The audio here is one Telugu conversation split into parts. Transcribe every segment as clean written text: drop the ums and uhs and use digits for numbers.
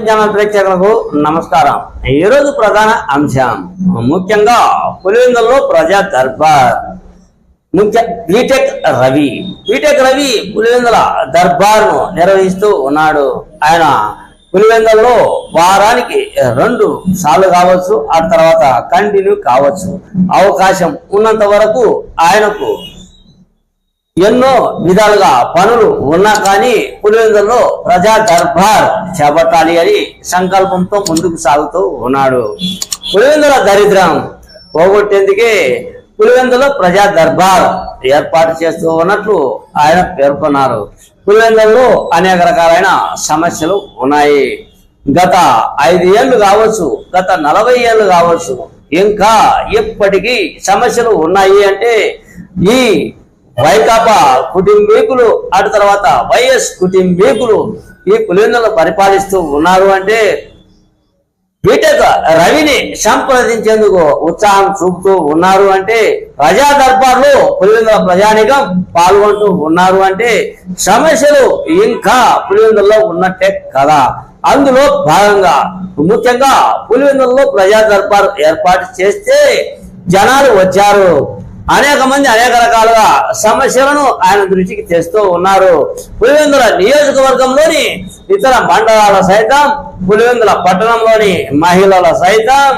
ఛానల్ ప్రేక్షకులకు నమస్కారం। ఈ రోజు ప్రధాన అంశం ముఖ్యంగా పులివెందులలో ప్రజా దర్బార్ బీటెక్ రవి పులివెందుల దర్బార్ను నిర్వహిస్తూ ఉన్నాడు। ఆయన పులివెందులలో వారానికి 2 సార్లు కావచ్చు, ఆ తర్వాత కంటిన్యూ కావచ్చు, అవకాశం ఉన్నంత వరకు ఆయనకు ఎన్నో విధాలుగా పనులు ఉన్నా కానీ పులివెందులలో ప్రజా దర్బార్ చేపట్టాలి అని సంకల్పంతో ముందుకు సాగుతూ ఉన్నాడు। పులివెందుల దరిద్రం పోగొట్టేందుకే పులివెందులో ప్రజా దర్బార్ ఏర్పాటు చేస్తూ ఉన్నట్లు ఆయన పేర్కొన్నారు। పులివెందులలో అనేక రకాలైన సమస్యలు ఉన్నాయి। గత 5 ఏళ్ళు కావచ్చు, గత 40 ఏళ్ళు కావచ్చు, ఇంకా ఇప్పటికీ సమస్యలు ఉన్నాయి అంటే ఈ వైకాపా కుటుంబీకులు, అటు తర్వాత వైఎస్ కుటుంబీకులు ఈ పులివెందులను పరిపాలిస్తూ ఉన్నారు అంటే బీటెక్ రవిని సంప్రదించేందుకు ఉత్సాహం చూపుతూ ఉన్నారు అంటే ప్రజా దర్బార్లో పులివెందుల ప్రజానికం పాల్గొంటూ ఉన్నారు అంటే సమస్యలు ఇంకా పులివెందులలో ఉన్నట్టే కదా। అందులో భాగంగా ముఖ్యంగా పులివెందులలో ప్రజా దర్బార్ ఏర్పాటు చేస్తే జనాలు వచ్చారు। అనేక మంది అనేక రకాలుగా సమస్యలను ఆయన దృష్టికి తెస్తూ ఉన్నారు। పులివెందుల నియోజకవర్గంలోని ఇతర మండలాల సైతం, పులివెందుల పట్టణంలోని మహిళల సైతం,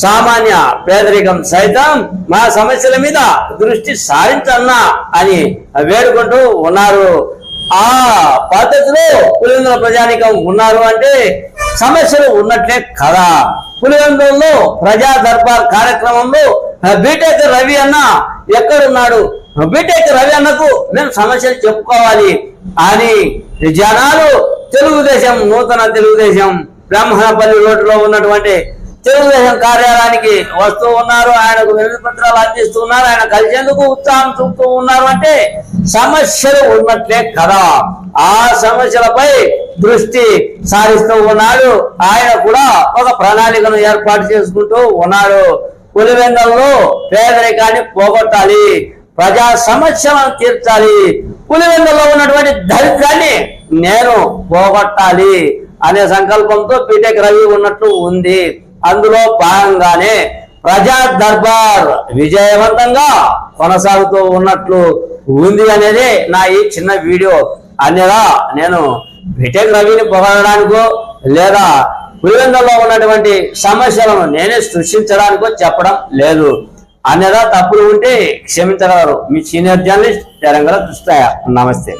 సామాన్య పేదరికం సైతం మా సమస్యల మీద దృష్టి సారించన్నా అని వేడుకుంటూ ఉన్నారు। ఆ పద్ధతిలో పులివెందుల ప్రజానికం ఉన్నారు అంటే సమస్యలు ఉన్నట్లే కదా। పులివెందులలో ప్రజా దర్బార్ కార్యక్రమంలో బీటెక్ రవి అన్న ఎక్కడున్నాడు, బీటెక్ రవి అన్నకు మేము సమస్యలు చెప్పుకోవాలి అని జనాలు తెలుగుదేశం, నూతన తెలుగుదేశం బ్రాహ్మణపల్లి రోడ్డులో ఉన్నటువంటి తెలుగుదేశం కార్యాలయానికి వస్తూ ఉన్నారు। ఆయనకు వినతి పత్రాలు అందిస్తున్నారు, ఆయన కలిసేందుకు ఉత్సాహం చూపుతూ ఉన్నారు అంటే సమస్యలు ఉన్నట్లే కదా। ఆ సమస్యలపై దృష్టి సారిస్తూ ఉన్నాడు। ఆయన కూడా ఒక ప్రణాళికను ఏర్పాటు చేసుకుంటూ ఉన్నాడు। పులివెందులలో పేదరికాన్ని పోగొట్టాలి, ప్రజా సమస్యలను తీర్చాలి, పులివెందులలో ఉన్నటువంటి దరిద్రాన్ని నేను పోగొట్టాలి అనే సంకల్పంతో బీటెక్ రవి ఉన్నట్లు ఉంది। అందులో భాగంగానే ప్రజా దర్బార్ విజయవంతంగా కొనసాగుతూ ఉన్నట్లు ఉంది అనేది నా ఈ చిన్న వీడియో। అనేలా నేను బీటెక్ రవిని పొగడడానికో లేదా పులివెందులలో ఉన్నటువంటి సమస్యలను నేనే సృష్టించడానికో చెప్పడం లేదు। అనేలా తప్పులు ఉంటే క్షమించగలరు। మీ సీనియర్ జర్నలిస్ట్ తెలంగాణ కృష్ణయ్య। నమస్తే।